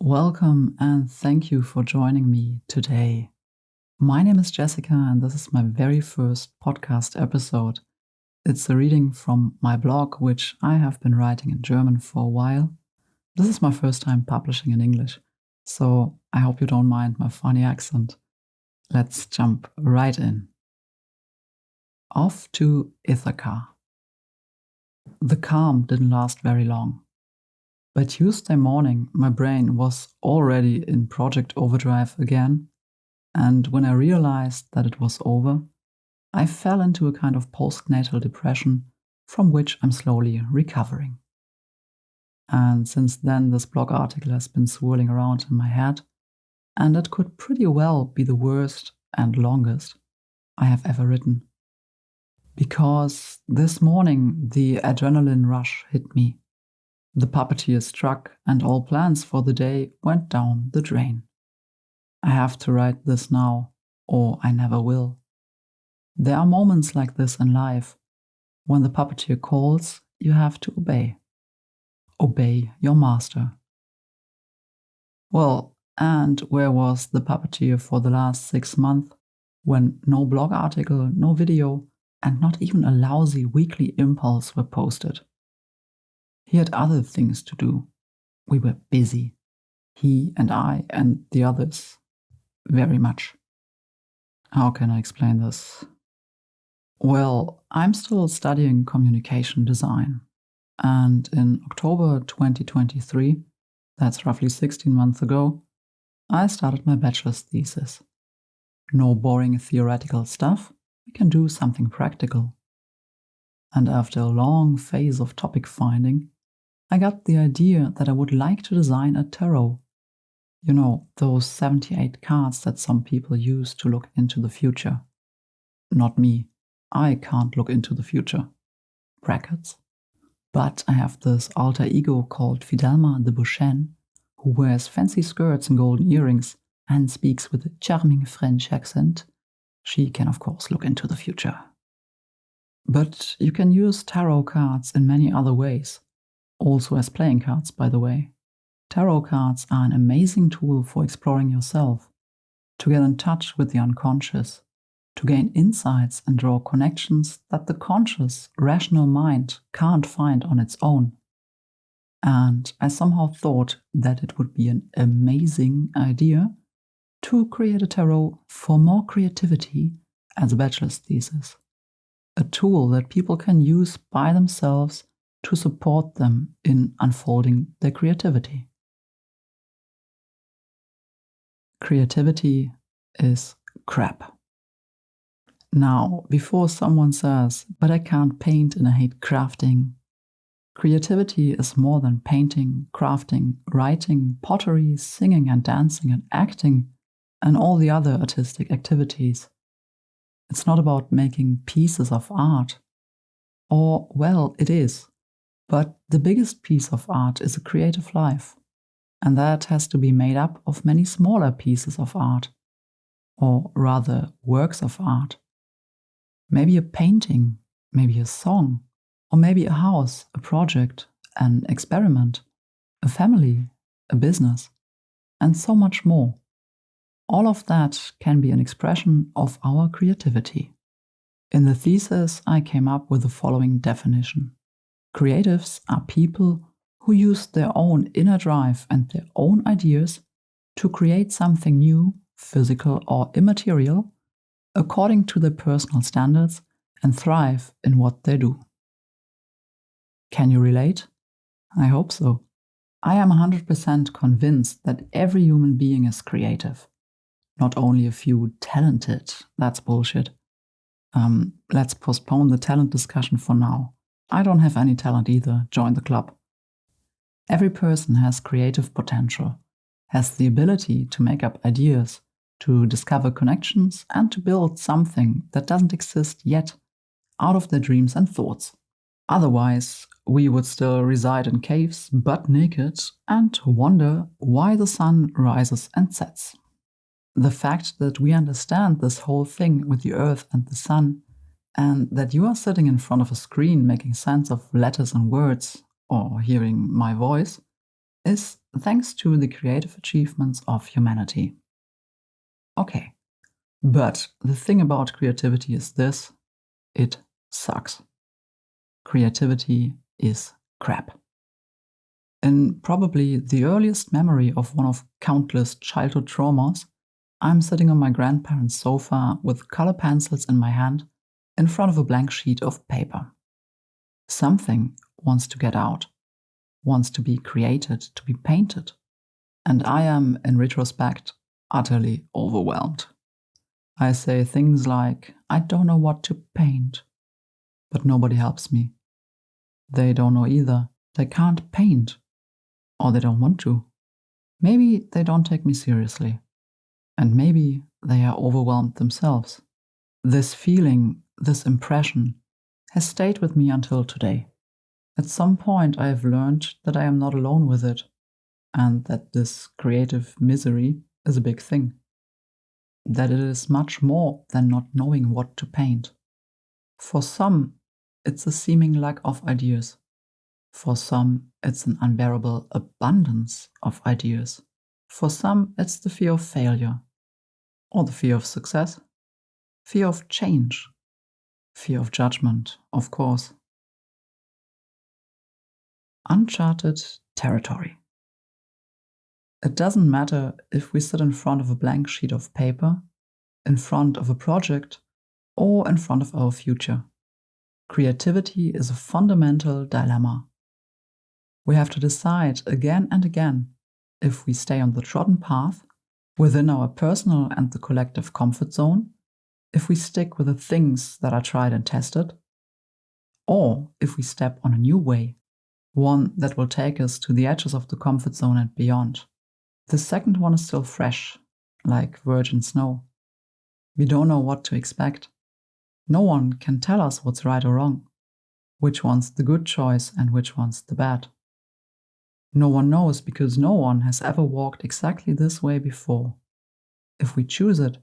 Welcome and thank you for joining me today. My name is Jessica and this is my very first podcast episode. It's a reading from my blog, which I have been writing in German for a while. This is my first time publishing in English, so I hope you don't mind my funny accent. Let's jump right in. Off to Ithaca. The calm didn't last very long. By Tuesday morning, my brain was already in Project Overdrive again, and when I realized that it was over, I fell into a kind of postnatal depression from which I'm slowly recovering. And since then, this blog article has been swirling around in my head, and it could pretty well be the worst and longest I have ever written. Because this morning, the adrenaline rush hit me. The puppeteer struck, and all plans for the day went down the drain. I have to write this now, or I never will. There are moments like this in life. When the puppeteer calls, you have to obey. Obey your master. Well, and where was the puppeteer for the last 6 months, when no blog article, no video, and not even a lousy weekly impulse were posted? He had other things to do. We were busy. He and I and the others. Very much. How can I explain this? Well, I'm still studying communication design. And in October 2023, that's roughly 16 months ago, I started my bachelor's thesis. No boring theoretical stuff. We can do something practical. And after a long phase of topic finding, I got the idea that I would like to design a tarot. You know, those 78 cards that some people use to look into the future. Not me. I can't look into the future. Brackets. But I have this alter ego called Fidelma de Beauchesne, who wears fancy skirts and golden earrings and speaks with a charming French accent. She can, of course, look into the future. But you can use tarot cards in many other ways. Also as playing cards, by the way. Tarot cards are an amazing tool for exploring yourself, to get in touch with the unconscious, to gain insights and draw connections that the conscious, rational mind can't find on its own. And I somehow thought that it would be an amazing idea to create a tarot for more creativity as a bachelor's thesis. A tool that people can use by themselves to support them in unfolding their creativity. Creativity is crap. Now, before someone says, but I can't paint and I hate crafting, creativity is more than painting, crafting, writing, pottery, singing and dancing and acting, and all the other artistic activities. It's not about making pieces of art. Or, well, it is. But the biggest piece of art is a creative life, and that has to be made up of many smaller pieces of art, or rather works of art. Maybe a painting, maybe a song, or maybe a house, a project, an experiment, a family, a business, and so much more. All of that can be an expression of our creativity. In the thesis, I came up with the following definition. Creatives are people who use their own inner drive and their own ideas to create something new, physical or immaterial, according to their personal standards and thrive in what they do. Can you relate? I hope so. I am 100% convinced that every human being is creative. Not only a few talented, that's bullshit. Let's postpone the talent discussion for now. I don't have any talent either, join the club. Every person has creative potential, has the ability to make up ideas, to discover connections, and to build something that doesn't exist yet out of their dreams and thoughts. Otherwise, we would still reside in caves, butt naked, and wonder why the sun rises and sets. The fact that we understand this whole thing with the earth and the sun, and that you are sitting in front of a screen making sense of letters and words, or hearing my voice, is thanks to the creative achievements of humanity. Okay, but the thing about creativity is this: it sucks. Creativity is crap. In probably the earliest memory of one of countless childhood traumas, I'm sitting on my grandparents' sofa with color pencils in my hand in front of a blank sheet of paper. Something wants to get out, wants to be created, to be painted, and I am, in retrospect, utterly overwhelmed. I say things like, I don't know what to paint, but nobody helps me. They don't know either. They can't paint, or they don't want to. Maybe they don't take me seriously, and maybe they are overwhelmed themselves. This feeling, this impression, has stayed with me until today. At some point I have learned that I am not alone with it, and that this creative misery is a big thing. That it is much more than not knowing what to paint. For some, it's a seeming lack of ideas. For some, it's an unbearable abundance of ideas. For some, it's the fear of failure, or the fear of success, fear of change, fear of judgment, of course. Uncharted territory. It doesn't matter if we sit in front of a blank sheet of paper, in front of a project, or in front of our future. Creativity is a fundamental dilemma. We have to decide again and again if we stay on the trodden path, within our personal and the collective comfort zone, if we stick with the things that are tried and tested, or if we step on a new way, one that will take us to the edges of the comfort zone and beyond. The second one is still fresh, like virgin snow. We don't know what to expect. No one can tell us what's right or wrong, which one's the good choice and which one's the bad. No one knows because no one has ever walked exactly this way before. If we choose it,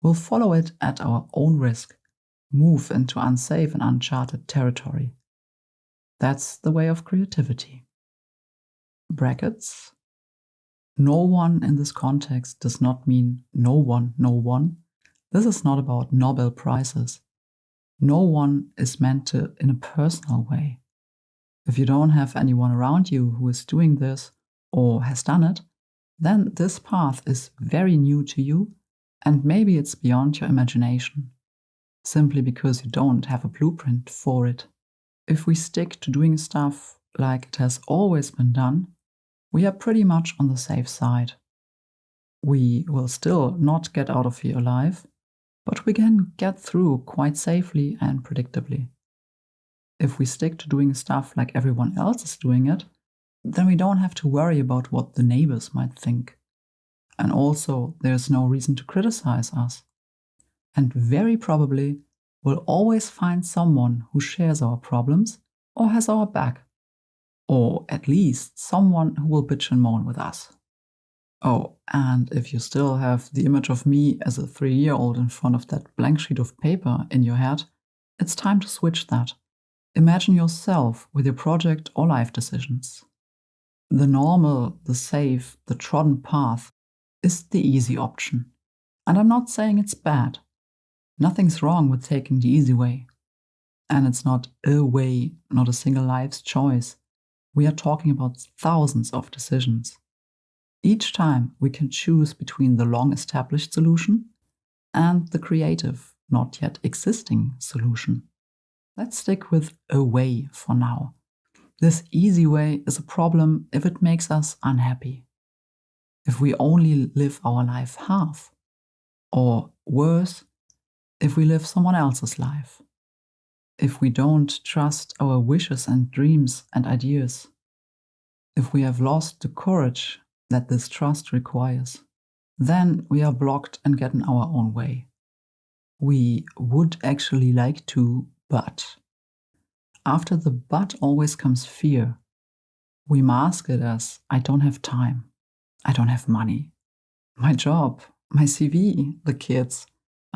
we'll follow it at our own risk, move into unsafe and uncharted territory. That's the way of creativity. Brackets. No one in this context does not mean no one. This is not about Nobel Prizes. No one is meant to in a personal way. If you don't have anyone around you who is doing this or has done it, then this path is very new to you, and maybe it's beyond your imagination, simply because you don't have a blueprint for it. If we stick to doing stuff like it has always been done, we are pretty much on the safe side. We will still not get out of here alive, but we can get through quite safely and predictably. If we stick to doing stuff like everyone else is doing it, then we don't have to worry about what the neighbors might think. And also, there's no reason to criticize us. And very probably, we'll always find someone who shares our problems or has our back. Or at least someone who will bitch and moan with us. Oh, and if you still have the image of me as a 3-year-old in front of that blank sheet of paper in your head, it's time to switch that. Imagine yourself with your project or life decisions. The normal, the safe, the trodden path is the easy option. And I'm not saying it's bad. Nothing's wrong with taking the easy way. And it's not a way, not a single life's choice. We are talking about thousands of decisions. Each time we can choose between the long-established solution and the creative, not yet existing solution. Let's stick with a way for now. This easy way is a problem if it makes us unhappy. If we only live our life half. Or worse, if we live someone else's life. If we don't trust our wishes and dreams and ideas. If we have lost the courage that this trust requires, then we are blocked and get in our own way. We would actually like to, but. After the but always comes fear. We mask it as, I don't have time, I don't have money, my job, my CV, the kids,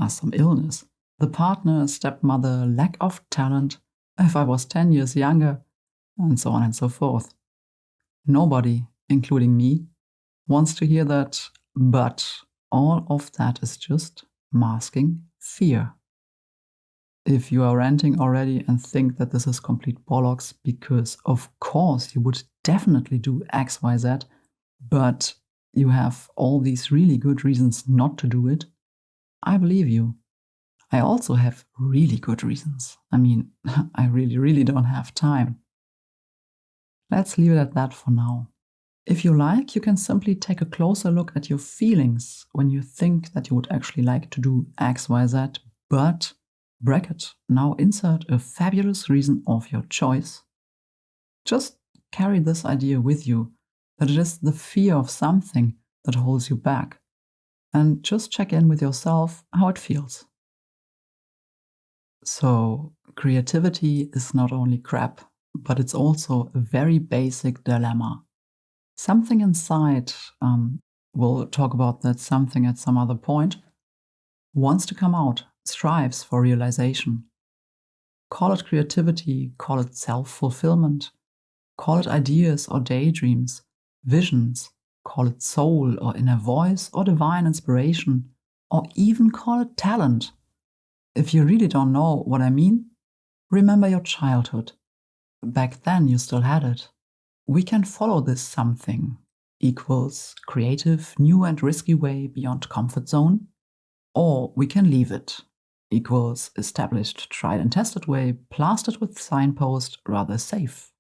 some illness, the partner, stepmother, lack of talent, if I was 10 years younger, and so on and so forth. Nobody, including me, wants to hear that, but all of that is just masking fear. If you are ranting already and think that this is complete bollocks, because of course you would definitely do X, Y, Z, but you have all these really good reasons not to do it, I believe you. I also have really good reasons. I mean, I really don't have time. Let's leave it at that for now. If you like, you can simply take a closer look at your feelings when you think that you would actually like to do X, Y, Z, but bracket, now insert a fabulous reason of your choice. Just carry this idea with you, that it is the fear of something that holds you back, and just check in with yourself how it feels. So, creativity is not only crap, but it's also a very basic dilemma. Something inside, we'll talk about that something at some other point, wants to come out, strives for realization. Call it creativity, call it self-fulfillment, call it ideas or daydreams, visions, call it soul or inner voice or divine inspiration, or even call it talent. If you really don't know what I mean, remember your childhood. Back then you still had it. We can follow this something equals creative, new and risky way beyond comfort zone, or we can leave it equals established, tried and tested way plastered with signpost, rather safe.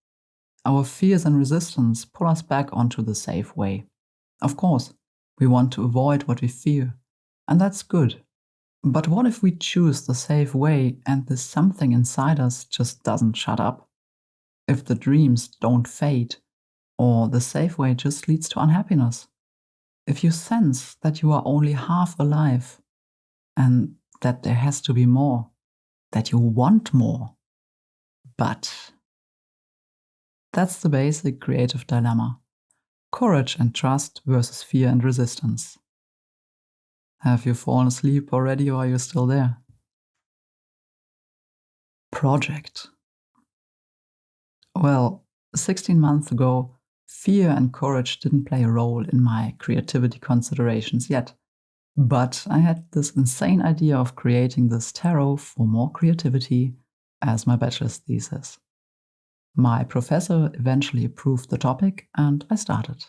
Our fears and resistance pull us back onto the safe way. Of course, we want to avoid what we fear, and that's good. But what if we choose the safe way and this something inside us just doesn't shut up? If the dreams don't fade, or the safe way just leads to unhappiness? If you sense that you are only half alive, and that there has to be more, that you want more, but that's the basic creative dilemma. Courage and trust versus fear and resistance. Have you fallen asleep already, or are you still there? Project. Well, 16 months ago, fear and courage didn't play a role in my creativity considerations yet, but I had this insane idea of creating this tarot for more creativity as my bachelor's thesis. My professor eventually approved the topic, and I started.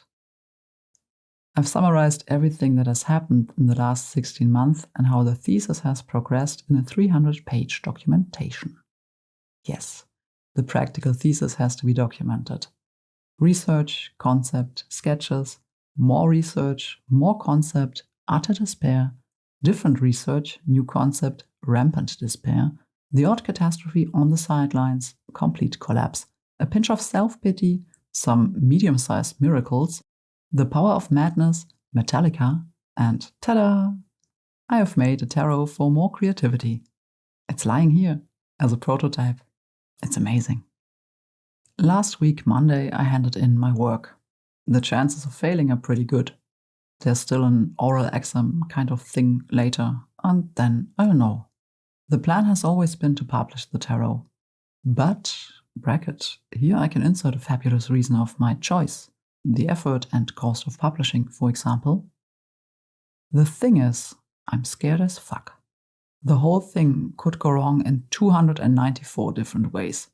I've summarized everything that has happened in the last 16 months and how the thesis has progressed in a 300-page documentation. Yes, the practical thesis has to be documented. Research, concept, sketches, more research, more concept, utter despair, different research, new concept, rampant despair, the odd catastrophe on the sidelines, complete collapse, a pinch of self-pity, some medium-sized miracles, the power of madness, Metallica, and ta-da! I have made a tarot for more creativity. It's lying here as a prototype. It's amazing. Last week, Monday, I handed in my work. The chances of failing are pretty good. There's still an oral exam kind of thing later, and then I'll know. The plan has always been to publish the tarot. But, bracket, here I can insert a fabulous reason of my choice. The effort and cost of publishing, for example. The thing is, I'm scared as fuck. The whole thing could go wrong in 294 different ways.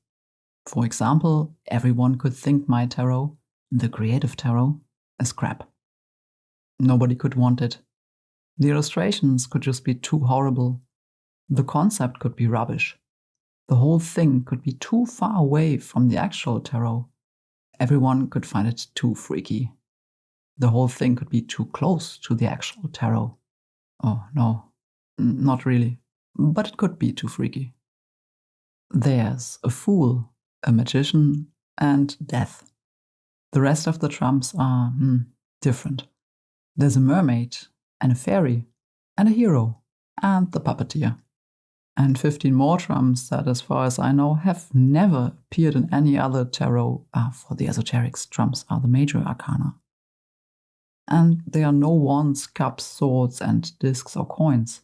For example, everyone could think my tarot, the creative tarot, is crap. Nobody could want it. The illustrations could just be too horrible. The concept could be rubbish. The whole thing could be too far away from the actual tarot. Everyone could find it too freaky. The whole thing could be too close to the actual tarot. Oh no, not really, but it could be too freaky. There's a fool, a magician, and death. The rest of the trumps are different. There's a mermaid, and a fairy, and a hero, and the puppeteer. And 15 more trumps that, as far as I know, have never appeared in any other tarot, for the esoterics. Trumps are the major arcana. And there are no wands, cups, swords, and discs or coins,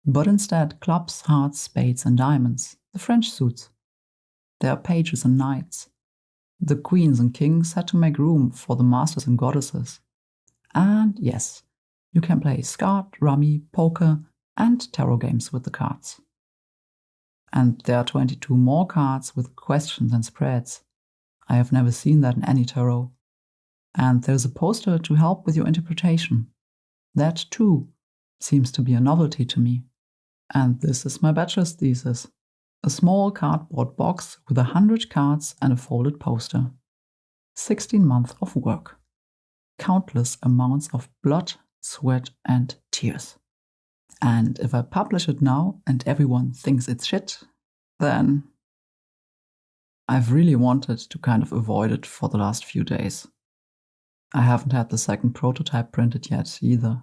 but instead clubs, hearts, spades, and diamonds, the French suits. There are pages and knights. The queens and kings had to make room for the masters and goddesses. And yes, you can play skat, rummy, poker, and tarot games with the cards. And there are 22 more cards with questions and spreads. I have never seen that in any tarot. And there's a poster to help with your interpretation. That, too, seems to be a novelty to me. And this is my bachelor's thesis. A small cardboard box with 100 cards and a folded poster. 16 months of work. Countless amounts of blood, sweat, and tears. And if I publish it now and everyone thinks it's shit, then I've really wanted to kind of avoid it for the last few days. I haven't had the second prototype printed yet either.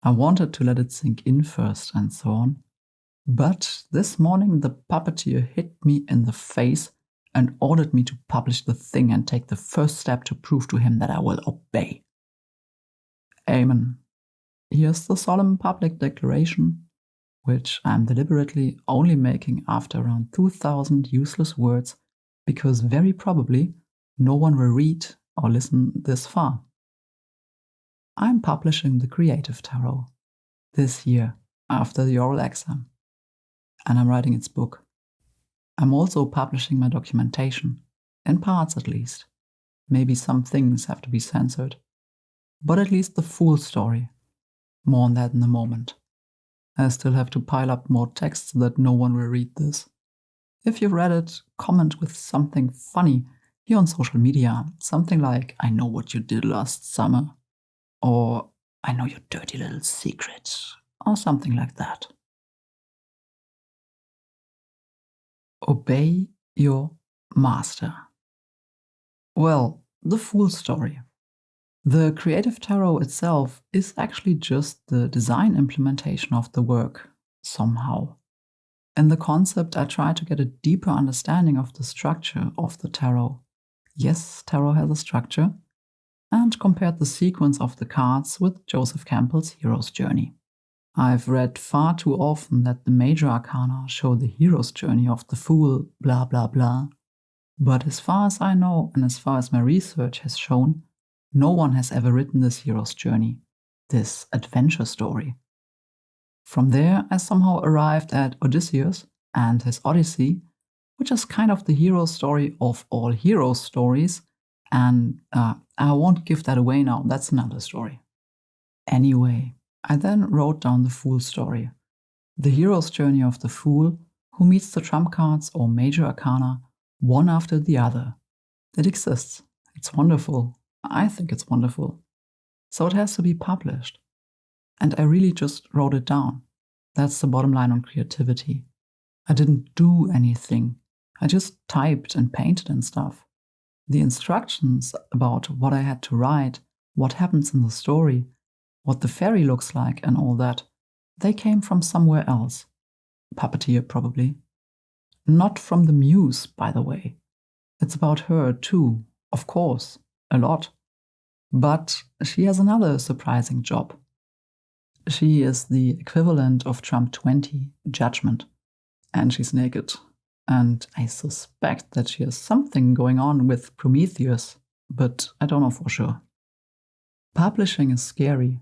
I wanted to let it sink in first and so on. But this morning the puppeteer hit me in the face and ordered me to publish the thing and take the first step to prove to him that I will obey. Amen. Here's the solemn public declaration, which I'm deliberately only making after around 2,000 useless words, because very probably no one will read or listen this far. I'm publishing the Creative Tarot this year after the oral exam, and I'm writing its book. I'm also publishing my documentation, in parts at least. Maybe some things have to be censored, but at least the full story. More on that in a moment. I still have to pile up more text so that no one will read this. If you've read it, comment with something funny here on social media, something like, "I know what you did last summer," or "I know your dirty little secret," or something like that. Obey your master. Well, the full story. The Creative Tarot itself is actually just the design implementation of the work, somehow. In the concept, I try to get a deeper understanding of the structure of the tarot. Yes, tarot has a structure, and compared the sequence of the cards with Joseph Campbell's hero's journey. I've read far too often that the major arcana show the hero's journey of the fool, blah blah blah. But as far as I know, and as far as my research has shown, no one has ever written this hero's journey, this adventure story. From there, I somehow arrived at Odysseus and his Odyssey, which is kind of the hero story of all hero stories, and I won't give that away now, that's another story. Anyway, I then wrote down the Fool story, the hero's journey of the Fool who meets the trump cards or major arcana one after the other. It exists. It's wonderful. I think it's wonderful. So it has to be published. And I really just wrote it down. That's the bottom line on creativity. I didn't do anything. I just typed and painted and stuff. The instructions about what I had to write, what happens in the story, what the fairy looks like and all that, they came from somewhere else. Puppeteer, probably. Not from the muse, by the way. It's about her, too, of course, a lot. But she has another surprising job. She is the equivalent of Trump 20, Judgment, and she's naked. And I suspect that she has something going on with Prometheus, but I don't know for sure. Publishing is scary.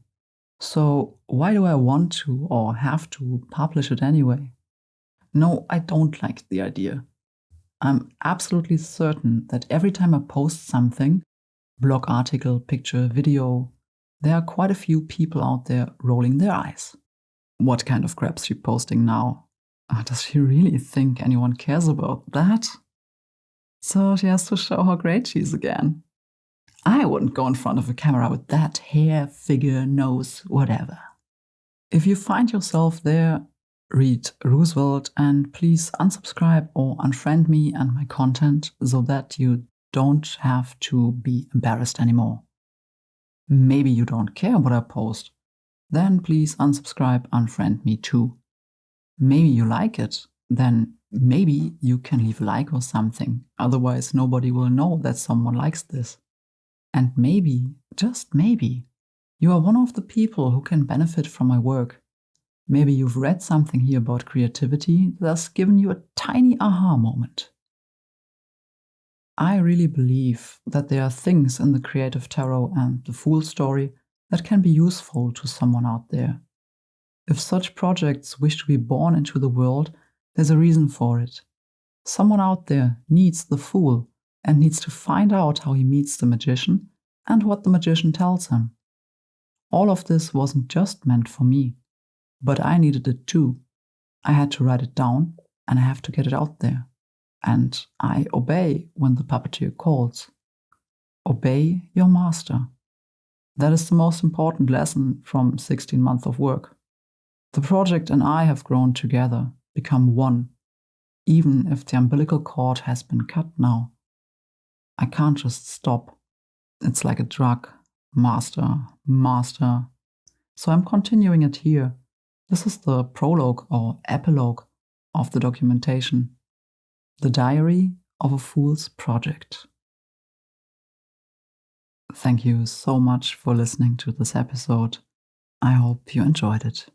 So why do I want to or have to publish it anyway? No, I don't like the idea. I'm absolutely certain that every time I post something, blog article, picture, video, there are quite a few people out there rolling their eyes. What kind of crap's she posting now? Does she really think anyone cares about that? So she has to show how great she is again. I wouldn't go in front of a camera with that hair, figure, nose, whatever. If you find yourself there, read Roosevelt and please unsubscribe or unfriend me and my content so that you don't have to be embarrassed anymore. Maybe you don't care what I post, then please unsubscribe, unfriend me too. Maybe you like it, then maybe you can leave a like or something, otherwise nobody will know that someone likes this. And maybe, just maybe, you are one of the people who can benefit from my work. Maybe you've read something here about creativity that has given you a tiny aha moment. I really believe that there are things in the creative tarot and the Fool story that can be useful to someone out there. If such projects wish to be born into the world, there's a reason for it. Someone out there needs the Fool and needs to find out how he meets the magician and what the magician tells him. All of this wasn't just meant for me, but I needed it too. I had to write it down and I have to get it out there. And I obey when the puppeteer calls. Obey your master. That is the most important lesson from 16 months of work. The project and I have grown together, become one, even if the umbilical cord has been cut now. I can't just stop. It's like a drug. Master, master. So I'm continuing it here. This is the prologue or epilogue of the documentation. The Diary of a Fool's Project. Thank you so much for listening to this episode. I hope you enjoyed it.